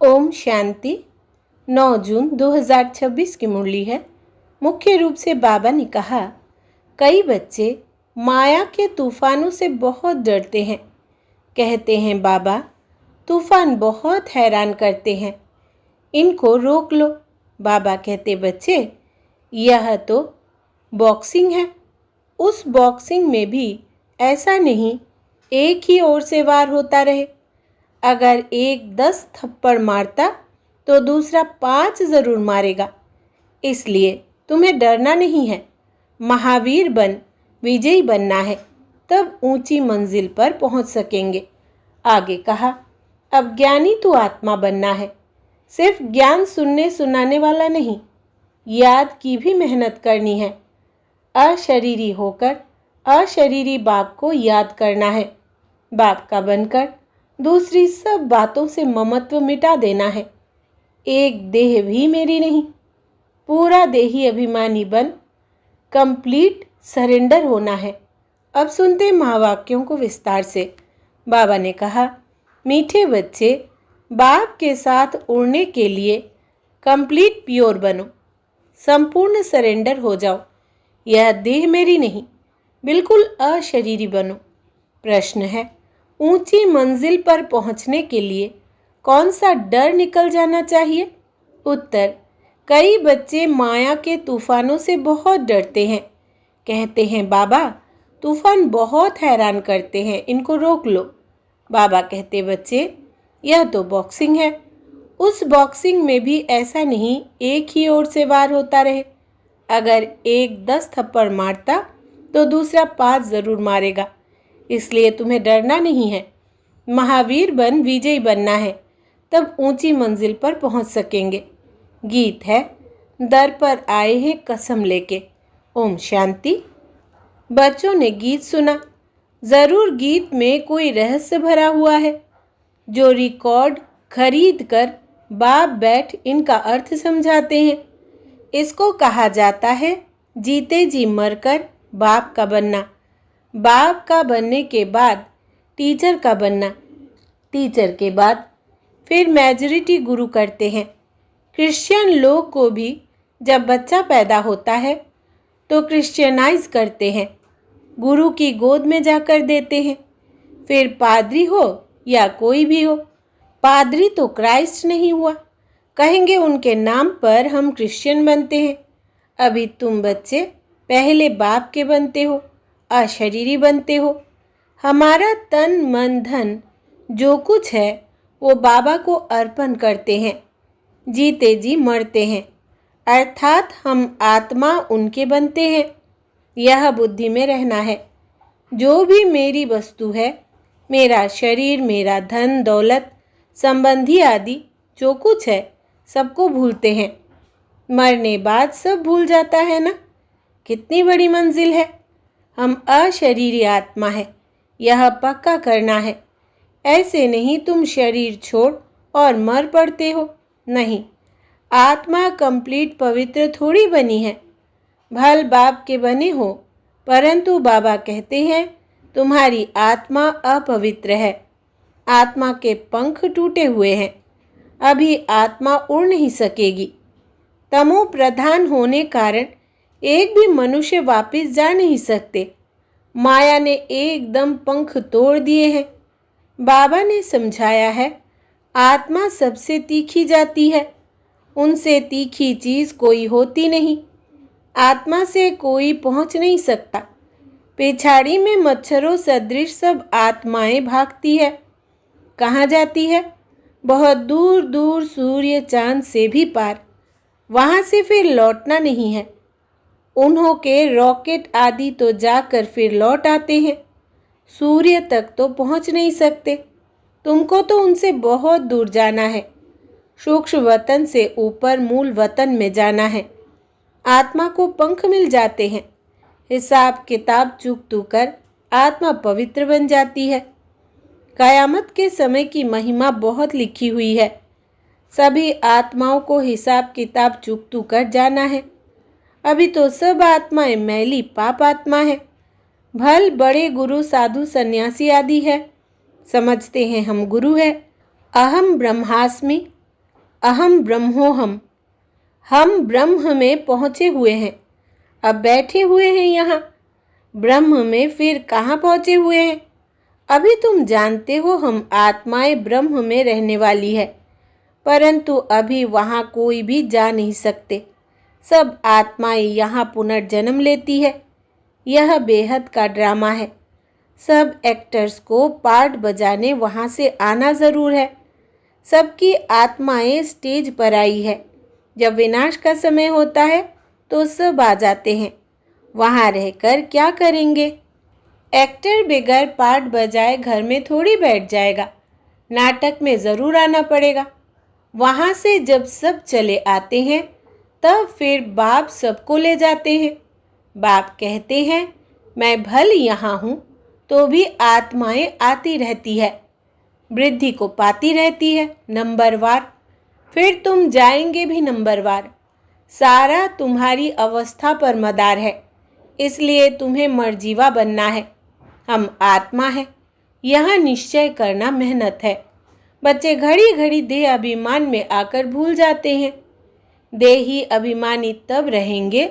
ओम शांति। 9 जून 2026 की मुरली है। मुख्य रूप से बाबा ने कहा, कई बच्चे माया के तूफानों से बहुत डरते हैं। कहते हैं बाबा, तूफान बहुत हैरान करते हैं, इनको रोक लो। बाबा कहते, बच्चे यह तो बॉक्सिंग है। उस बॉक्सिंग में भी ऐसा नहीं एक ही ओर से वार होता रहे। अगर एक 10 थप्पड़ मारता तो दूसरा 5 जरूर मारेगा। इसलिए तुम्हें डरना नहीं है। महावीर बन विजयी बनना है, तब ऊंची मंजिल पर पहुंच सकेंगे। आगे कहा, अब ज्ञानी तो आत्मा बनना है। सिर्फ ज्ञान सुनने सुनाने वाला नहीं, याद की भी मेहनत करनी है। अशरीरी होकर अशरीरी बाप को याद करना है। बाप का बनकर दूसरी सब बातों से ममत्व मिटा देना है। एक देह भी मेरी नहीं, पूरा देही अभिमानी बन कंप्लीट सरेंडर होना है। अब सुनते महावाक्यों को विस्तार से। बाबा ने कहा, मीठे बच्चे, बाप के साथ उड़ने के लिए कंप्लीट प्योर बनो, संपूर्ण सरेंडर हो जाओ। यह देह मेरी नहीं, बिल्कुल अशरीरी बनो। प्रश्न है, ऊंची मंजिल पर पहुंचने के लिए कौन सा डर निकल जाना चाहिए? उत्तर, कई बच्चे माया के तूफानों से बहुत डरते हैं। कहते हैं बाबा, तूफान बहुत हैरान करते हैं, इनको रोक लो। बाबा कहते, बच्चे यह तो बॉक्सिंग है। उस बॉक्सिंग में भी ऐसा नहीं एक ही ओर से वार होता रहे। अगर एक 10 थप्पड़ मारता तो दूसरा 5 जरूर मारेगा। इसलिए तुम्हें डरना नहीं है। महावीर बन विजयी बनना है, तब ऊंची मंजिल पर पहुंच सकेंगे। गीत है, दर पर आए हैं कसम लेके। ओम शांति। बच्चों ने गीत सुना। जरूर गीत में कोई रहस्य भरा हुआ है। जो रिकॉर्ड खरीद कर बाप बैठ इनका अर्थ समझाते हैं। इसको कहा जाता है जीते जी मरकर बाप का बनना। बाप का बनने के बाद टीचर का बनना। टीचर के बाद फिर मेजॉरिटी गुरु करते हैं। क्रिश्चियन लोग को भी जब बच्चा पैदा होता है तो क्रिश्चियनाइज करते हैं, गुरु की गोद में जाकर देते हैं। फिर पादरी हो या कोई भी हो, पादरी तो क्राइस्ट नहीं हुआ, कहेंगे उनके नाम पर हम क्रिश्चियन बनते हैं। अभी तुम बच्चे पहले बाप के बनते हो, अशरीरी बनते हो। हमारा तन मन धन जो कुछ है वो बाबा को अर्पण करते हैं। जीते जी मरते हैं, अर्थात हम आत्मा उनके बनते हैं। यह बुद्धि में रहना है। जो भी मेरी वस्तु है, मेरा शरीर, मेरा धन दौलत, संबंधी आदि जो कुछ है, सबको भूलते हैं। मरने बाद सब भूल जाता है ना। कितनी बड़ी मंजिल है। हम अशरीरी आत्मा है, यह पक्का करना है। ऐसे नहीं तुम शरीर छोड़ और मर पड़ते हो। नहीं, आत्मा कंप्लीट पवित्र थोड़ी बनी है। भल बाप के बने हो, परंतु बाबा कहते हैं तुम्हारी आत्मा अपवित्र है। आत्मा के पंख टूटे हुए हैं, अभी आत्मा उड़ नहीं सकेगी। तमो प्रधान होने कारण एक भी मनुष्य वापस जा नहीं सकते। माया ने एकदम पंख तोड़ दिए हैं। बाबा ने समझाया है, आत्मा सबसे तीखी जाती है, उनसे तीखी चीज कोई होती नहीं। आत्मा से कोई पहुंच नहीं सकता। पेछाड़ी में मच्छरों सदृश सब आत्माएं भागती है। कहाँ जाती है? बहुत दूर दूर, सूर्य चांद से भी पार। वहां से फिर लौटना नहीं है। उन्हों के रॉकेट आदि तो जाकर फिर लौट आते हैं। सूर्य तक तो पहुंच नहीं सकते। तुमको तो उनसे बहुत दूर जाना है। सूक्ष्म वतन से ऊपर मूल वतन में जाना है। आत्मा को पंख मिल जाते हैं। हिसाब किताब चूक कर आत्मा पवित्र बन जाती है। कयामत के समय की महिमा बहुत लिखी हुई है। सभी आत्माओं को हिसाब किताब चूक कर जाना है। अभी तो सब आत्माएं मैली पाप आत्मा है। भल बड़े गुरु साधु सन्यासी आदि है, समझते हैं हम गुरु है। अहम ब्रह्मास्मि, अहम ब्रह्मोहम। हम ब्रह्म में पहुँचे हुए हैं, अब बैठे हुए हैं यहाँ। ब्रह्म में फिर कहाँ पहुँचे हुए हैं? अभी तुम जानते हो हम आत्माएं ब्रह्म में रहने वाली है, परंतु अभी वहाँ कोई भी जा नहीं सकते। सब आत्माएं यहाँ पुनर्जन्म लेती है। यह बेहद का ड्रामा है। सब एक्टर्स को पार्ट बजाने वहाँ से आना ज़रूर है। सबकी आत्माएं स्टेज पर आई है। जब विनाश का समय होता है तो सब आ जाते हैं। वहाँ रहकर क्या करेंगे? एक्टर बगैर पार्ट बजाए घर में थोड़ी बैठ जाएगा। नाटक में ज़रूर आना पड़ेगा। वहाँ से जब सब चले आते हैं तब फिर बाप सबको ले जाते हैं। बाप कहते हैं मैं भल यहाँ हूँ तो भी आत्माएं आती रहती है, वृद्धि को पाती रहती है नंबरवार। फिर तुम जाएंगे भी नंबरवार। सारा तुम्हारी अवस्था पर मदार है, इसलिए तुम्हें मर्जीवा बनना है। हम आत्मा है, यह निश्चय करना मेहनत है। बच्चे घड़ी घड़ी देह अभिमान में आकर भूल जाते हैं। देही अभिमानी तब रहेंगे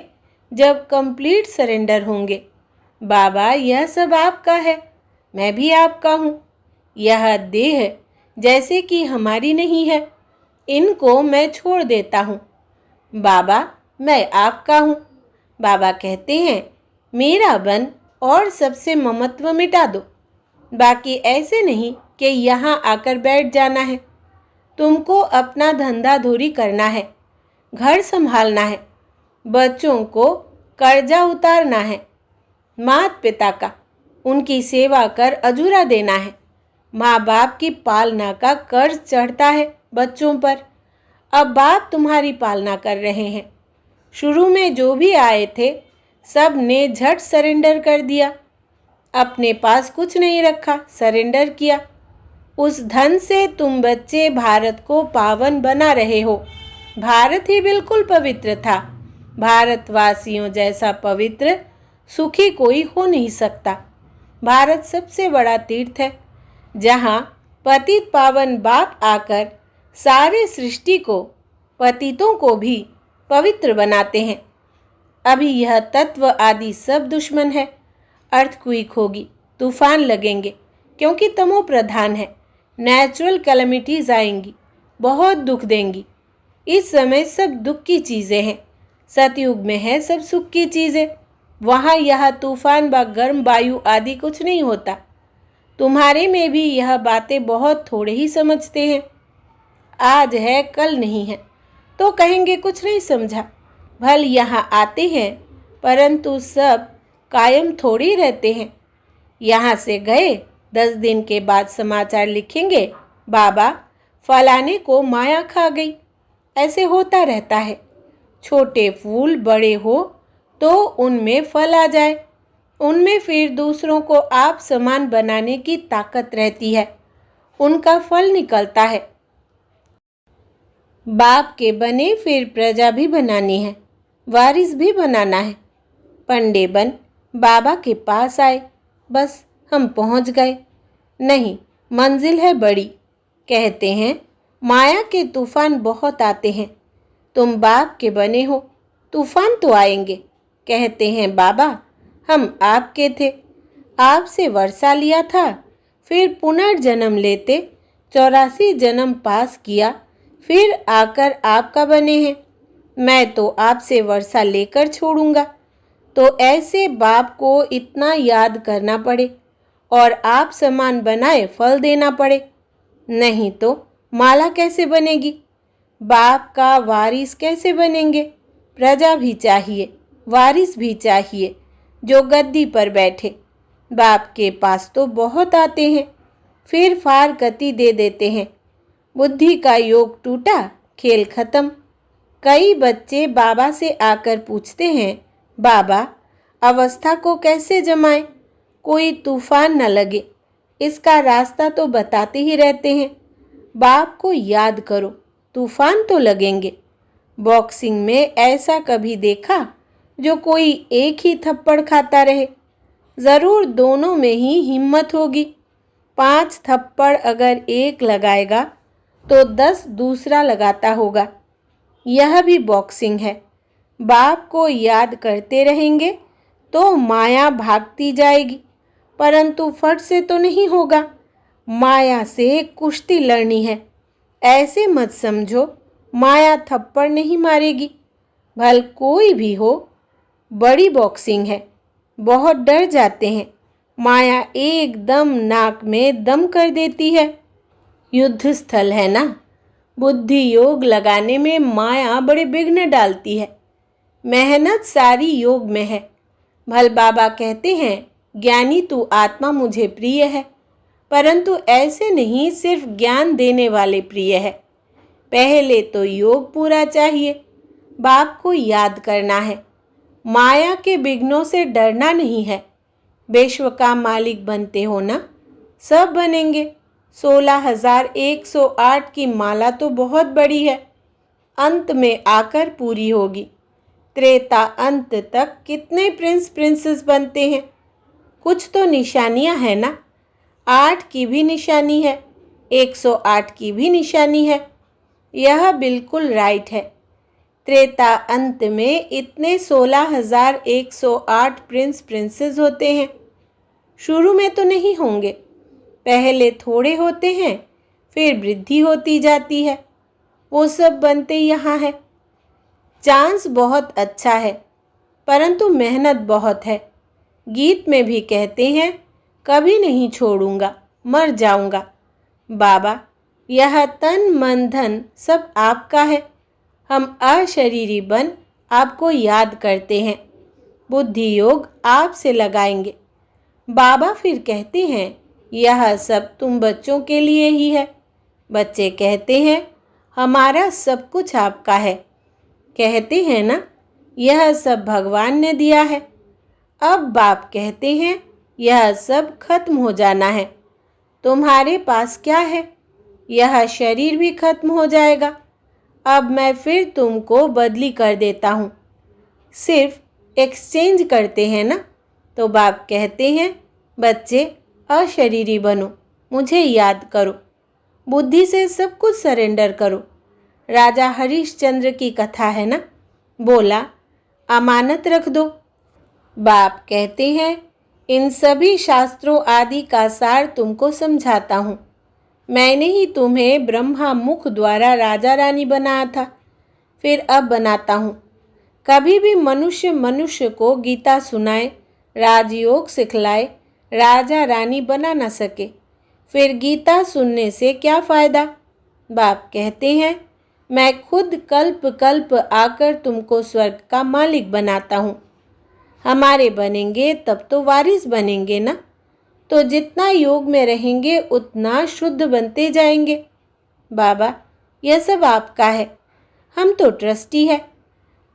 जब कंप्लीट सरेंडर होंगे। बाबा यह सब आपका है, मैं भी आपका हूँ। यह देह जैसे कि हमारी नहीं है, इनको मैं छोड़ देता हूँ। बाबा मैं आपका हूँ। बाबा कहते हैं मेरा बन और सबसे ममत्व मिटा दो। बाकी ऐसे नहीं कि यहाँ आकर बैठ जाना है। तुमको अपना धंधा धूरी करना है, घर संभालना है, बच्चों को कर्जा उतारना है, माता पिता का उनकी सेवा कर अधूरा देना है। माँ बाप की पालना का कर्ज चढ़ता है बच्चों पर। अब बाप तुम्हारी पालना कर रहे हैं। शुरू में जो भी आए थे सब ने झट सरेंडर कर दिया। अपने पास कुछ नहीं रखा, सरेंडर किया। उस धन से तुम बच्चे भारत को पावन बना रहे हो। भारत ही बिल्कुल पवित्र था। भारतवासियों जैसा पवित्र सुखी कोई हो नहीं सकता। भारत सबसे बड़ा तीर्थ है, जहाँ पतित पावन बाप आकर सारे सृष्टि को, पतितों को भी पवित्र बनाते हैं। अभी यह तत्व आदि सब दुश्मन है। अर्थक्वेक होगी, तूफान लगेंगे, क्योंकि तमो प्रधान है। नेचुरल कैलेमिटीज आएंगी, बहुत दुख देंगी। इस समय सब दुख की चीज़ें हैं। सतयुग में है सब सुख की चीज़ें। वहाँ यह तूफान व गर्म वायु आदि कुछ नहीं होता। तुम्हारे में भी यह बातें बहुत थोड़े ही समझते हैं। आज है कल नहीं है तो कहेंगे कुछ नहीं समझा। भल यहाँ आते हैं, परंतु सब कायम थोड़ी रहते हैं। यहाँ से गए 10 दिन के बाद समाचार लिखेंगे बाबा फलाने को माया खा गई। ऐसे होता रहता है। छोटे फूल बड़े हो तो उनमें फल आ जाए। उनमें फिर दूसरों को आप समान बनाने की ताकत रहती है। उनका फल निकलता है। बाप के बने फिर प्रजा भी बनानी है, वारिस भी बनाना है। पंडे बन बाबा के पास आए, बस हम पहुंच गए। नहीं, मंजिल है बड़ी। कहते हैं माया के तूफान बहुत आते हैं। तुम बाप के बने हो, तूफान तो आएंगे। कहते हैं बाबा हम आपके थे, आपसे वर्षा लिया था, फिर पुनर्जन्म लेते 84 जन्म पास किया, फिर आकर आपका बने हैं। मैं तो आपसे वर्षा लेकर छोड़ूंगा। तो ऐसे बाप को इतना याद करना पड़े और आप समान बनाए फल देना पड़े। नहीं तो माला कैसे बनेगी? बाप का वारिस कैसे बनेंगे? प्रजा भी चाहिए, वारिस भी चाहिए जो गद्दी पर बैठे। बाप के पास तो बहुत आते हैं, फिर फारकती दे देते हैं। बुद्धि का योग टूटा, खेल खत्म। कई बच्चे बाबा से आकर पूछते हैं बाबा अवस्था को कैसे जमाएं? कोई तूफान न लगे, इसका रास्ता तो बताते ही रहते हैं। बाप को याद करो, तूफान तो लगेंगे। बॉक्सिंग में ऐसा कभी देखा जो कोई एक ही थप्पड़ खाता रहे? ज़रूर दोनों में ही हिम्मत होगी। 5 थप्पड़ अगर एक लगाएगा तो 10 दूसरा लगाता होगा। यह भी बॉक्सिंग है। बाप को याद करते रहेंगे तो माया भागती जाएगी, परंतु फट से तो नहीं होगा। माया से कुश्ती लड़नी है। ऐसे मत समझो माया थप्पड़ नहीं मारेगी। भल कोई भी हो, बड़ी बॉक्सिंग है। बहुत डर जाते हैं। माया एकदम नाक में दम कर देती है। युद्ध स्थल है ना, बुद्धि योग लगाने में माया बड़े विघ्न डालती है। मेहनत सारी योग में है। भल बाबा कहते हैं, ज्ञानी तू आत्मा मुझे प्रिय है, परंतु ऐसे नहीं सिर्फ ज्ञान देने वाले प्रिय है। पहले तो योग पूरा चाहिए। बाप को याद करना है। माया के विघ्नों से डरना नहीं है। विश्व का मालिक बनते हो ना, सब बनेंगे। 16,108 की माला तो बहुत बड़ी है, अंत में आकर पूरी होगी। त्रेता अंत तक कितने प्रिंस प्रिंसेस बनते हैं? कुछ तो निशानियां हैं ना। 8 की भी निशानी है, 108 की भी निशानी है। यह बिल्कुल राइट है। त्रेता अंत में इतने 16,108 प्रिंस प्रिंसेस होते हैं। शुरू में तो नहीं होंगे, पहले थोड़े होते हैं, फिर वृद्धि होती जाती है। वो सब बनते यहाँ है। चांस बहुत अच्छा है, परंतु मेहनत बहुत है। गीत में भी कहते हैं, कभी नहीं छोड़ूंगा, मर जाऊंगा। बाबा, यह तन मन धन सब आपका है। हम अशरीरी बन आपको याद करते हैं। बुद्धि योग आपसे लगाएंगे। बाबा फिर कहते हैं, यह सब तुम बच्चों के लिए ही है। बच्चे कहते हैं, हमारा सब कुछ आपका है। कहते हैं ना, यह सब भगवान ने दिया है। अब बाप कहते हैं, यह सब खत्म हो जाना है। तुम्हारे पास क्या है? यह शरीर भी खत्म हो जाएगा। अब मैं फिर तुमको बदली कर देता हूँ। सिर्फ एक्सचेंज करते हैं ना। तो बाप कहते हैं, बच्चे अशरीरी बनो, मुझे याद करो, बुद्धि से सब कुछ सरेंडर करो। राजा हरिश्चंद्र की कथा है ना, बोला अमानत रख दो। बाप कहते हैं, इन सभी शास्त्रों आदि का सार तुमको समझाता हूँ। मैंने ही तुम्हें ब्रह्मा मुख द्वारा राजा रानी बनाया था, फिर अब बनाता हूँ। कभी भी मनुष्य मनुष्य को गीता सुनाए, राजयोग सिखलाए, राजा रानी बना न सके, फिर गीता सुनने से क्या फ़ायदा? बाप कहते हैं, मैं खुद कल्प कल्प आकर तुमको स्वर्ग का मालिक बनाता हूँ। हमारे बनेंगे तब तो वारिस बनेंगे ना। तो जितना योग में रहेंगे उतना शुद्ध बनते जाएंगे। बाबा, यह सब आपका है, हम तो ट्रस्टी है।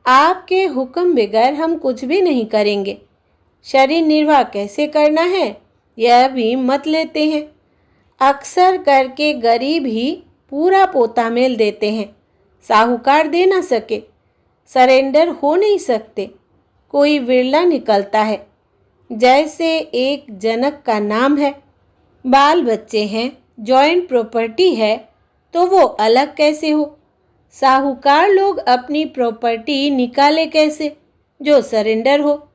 आपके हुक्म बगैर हम कुछ भी नहीं करेंगे। शरीर निर्वाह कैसे करना है, यह भी मत लेते हैं। अक्सर करके गरीब ही पूरा पोता मेल देते हैं, साहूकार दे ना सके, सरेंडर हो नहीं सकते, कोई विरला निकलता है। जैसे एक जनक का नाम है, बाल बच्चे हैं, जॉइंट प्रॉपर्टी है, तो वो अलग कैसे हो? साहूकार लोग अपनी प्रॉपर्टी निकाले कैसे, जो सरेंडर हो?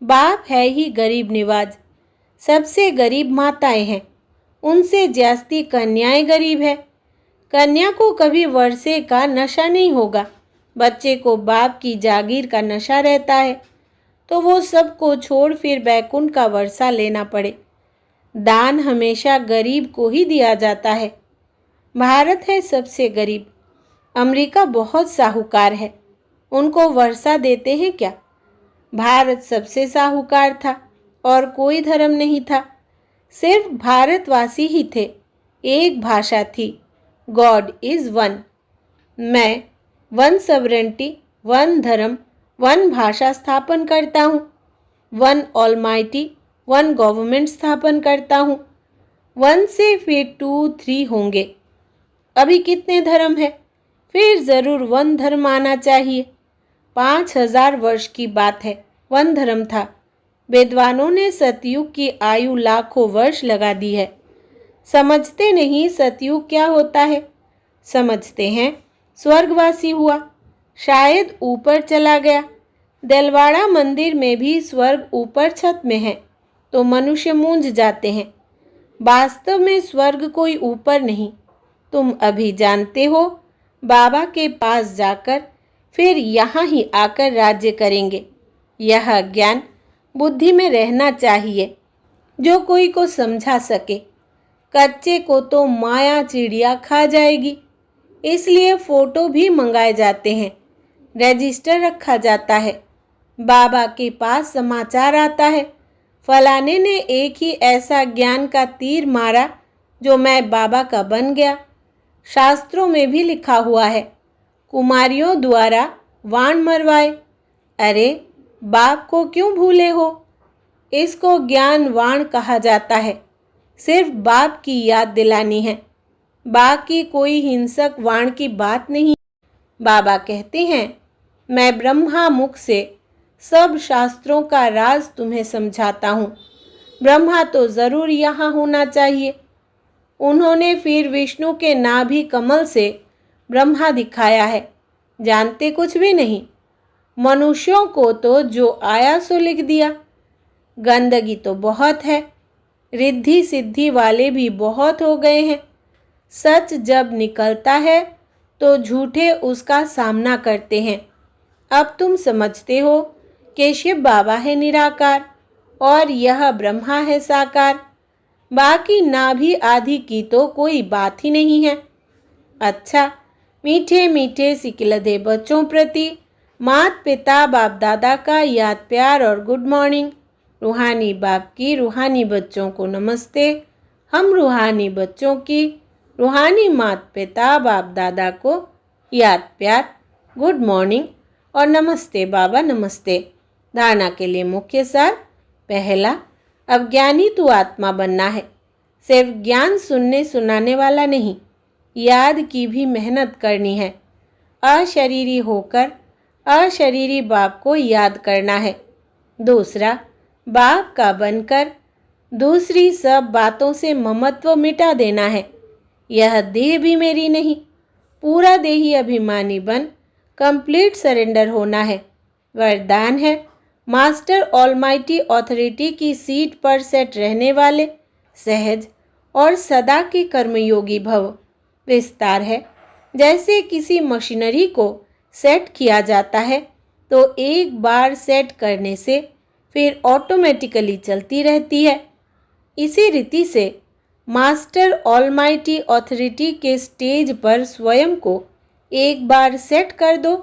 बाप है ही गरीब निवाज। सबसे गरीब माताएं हैं, उनसे जास्ती कन्याएं गरीब है। कन्या को कभी वर्षे का नशा नहीं होगा, बच्चे को बाप की जागीर का नशा रहता है, तो वो सबको छोड़ फिर बैकुंठ का वर्षा लेना पड़े। दान हमेशा गरीब को ही दिया जाता है। भारत है सबसे गरीब, अमेरिका बहुत साहूकार है, उनको वर्षा देते हैं क्या? भारत सबसे साहूकार था और कोई धर्म नहीं था, सिर्फ भारतवासी ही थे। एक भाषा थी, गॉड इज़ वन। मैं वन सॉवरेंटी, वन धर्म, वन भाषा स्थापन करता हूँ, वन ऑलमाइटी, वन गवर्नमेंट स्थापन करता हूँ। वन से फिर 2, 3 होंगे। अभी कितने धर्म है? फिर ज़रूर वन धर्म आना चाहिए। 5,000 वर्ष की बात है, वन धर्म था। विद्वानों ने सतयुग की आयु लाखों वर्ष लगा दी है। समझते नहीं सतयुग क्या होता है। समझते हैं स्वर्गवासी हुआ, शायद ऊपर चला गया। दिलवाड़ा मंदिर में भी स्वर्ग ऊपर छत में है, तो मनुष्य मूंझ जाते हैं। वास्तव में स्वर्ग कोई ऊपर नहीं, तुम अभी जानते हो। बाबा के पास जाकर फिर यहाँ ही आकर राज्य करेंगे। यह ज्ञान बुद्धि में रहना चाहिए, जो कोई को समझा सके। कच्चे को तो माया चिड़िया खा जाएगी, इसलिए फोटो भी मंगाए जाते हैं, रजिस्टर रखा जाता है। बाबा के पास समाचार आता है, फलाने ने एक ही ऐसा ज्ञान का तीर मारा जो मैं बाबा का बन गया। शास्त्रों में भी लिखा हुआ है, कुमारियों द्वारा वाण मरवाए। अरे बाप को क्यों भूले हो? इसको ज्ञान वाण कहा जाता है। सिर्फ बाप की याद दिलानी है, बाकी कोई हिंसक वाण की बात नहीं। बाबा कहते हैं, मैं ब्रह्मा मुख से सब शास्त्रों का राज तुम्हें समझाता हूँ। ब्रह्मा तो ज़रूर यहाँ होना चाहिए। उन्होंने फिर विष्णु के नाभि कमल से ब्रह्मा दिखाया है, जानते कुछ भी नहीं। मनुष्यों को तो जो आया सो लिख दिया। गंदगी तो बहुत है, रिद्धि सिद्धि वाले भी बहुत हो गए हैं। सच जब निकलता है तो झूठे उसका सामना करते हैं। अब तुम समझते हो कि शिव बाबा है निराकार और यह ब्रह्मा है साकार। बाकी नाभि आदि की तो कोई बात ही नहीं है। अच्छा, मीठे मीठे सिकिलधे बच्चों प्रति मात पिता बाप दादा का याद प्यार और गुड मॉर्निंग। रूहानी बाप की रूहानी बच्चों को नमस्ते। हम रूहानी बच्चों की रूहानी मात पिता बाप दादा को याद प्यार, गुड मॉर्निंग और नमस्ते बाबा नमस्ते। धारणा के लिए मुख्य सार। पहला, अब ज्ञानी तू आत्मा बनना है। सिर्फ ज्ञान सुनने सुनाने वाला नहीं, याद की भी मेहनत करनी है। अशरीरी होकर अशरीरी बाप को याद करना है। दूसरा, बाप का बनकर दूसरी सब बातों से ममत्व मिटा देना है। यह देह भी मेरी नहीं, पूरा देही अभिमानी बन कंप्लीट सरेंडर होना है। वरदान है, मास्टर ऑलमाइटी ऑथोरिटी की सीट पर सेट रहने वाले सहज और सदा के कर्मयोगी भव। विस्तार है, जैसे किसी मशीनरी को सेट किया जाता है तो एक बार सेट करने से फिर ऑटोमेटिकली चलती रहती है। इसी रीति से मास्टर ऑलमाइटी ऑथोरिटी के स्टेज पर स्वयं को एक बार सेट कर दो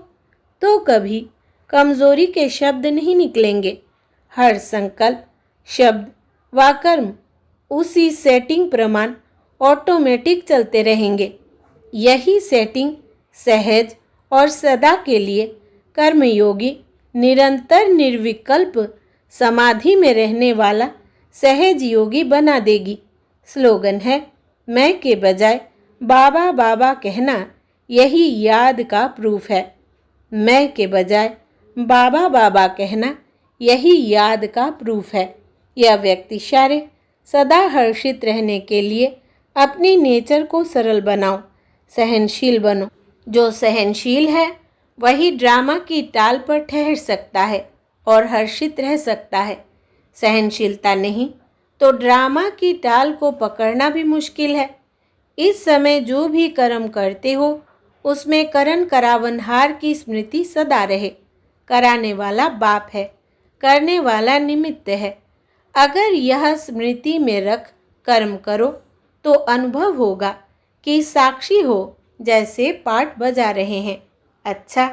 तो कभी कमजोरी के शब्द नहीं निकलेंगे। हर संकल्प, शब्द व कर्म उसी सेटिंग प्रमाण ऑटोमेटिक चलते रहेंगे। यही सेटिंग सहज और सदा के लिए कर्मयोगी निरंतर निर्विकल्प समाधि में रहने वाला सहज योगी बना देगी। स्लोगन है, मैं के बजाय बाबा बाबा कहना यही याद का प्रूफ है। मैं के बजाय बाबा बाबा कहना यही याद का प्रूफ है। यह व्यक्ति सारे सदा हर्षित रहने के लिए अपनी नेचर को सरल बनाओ, सहनशील बनो। जो सहनशील है वही ड्रामा की टाल पर ठहर सकता है और हर्षित रह सकता है। सहनशीलता नहीं तो ड्रामा की टाल को पकड़ना भी मुश्किल है। इस समय जो भी कर्म करते हो उसमें करण करावनहार की स्मृति सदा रहे। कराने वाला बाप है, करने वाला निमित्त है। अगर यह स्मृति में रख कर्म करो तो अनुभव होगा कि साक्षी हो जैसे पाठ बजा रहे हैं। अच्छा,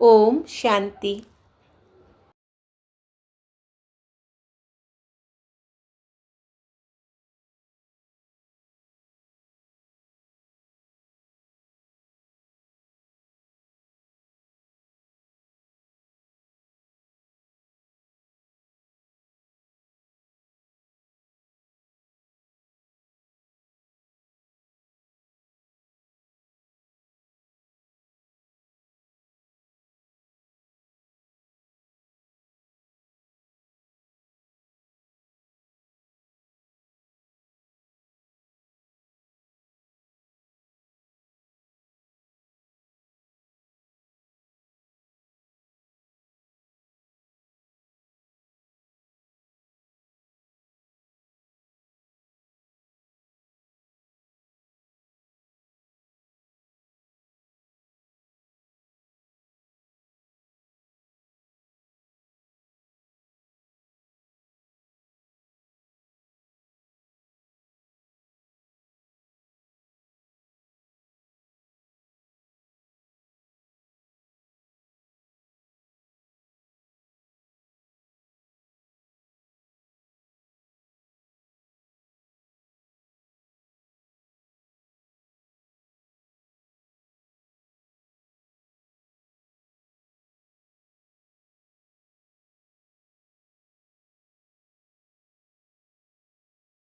ओम शांति।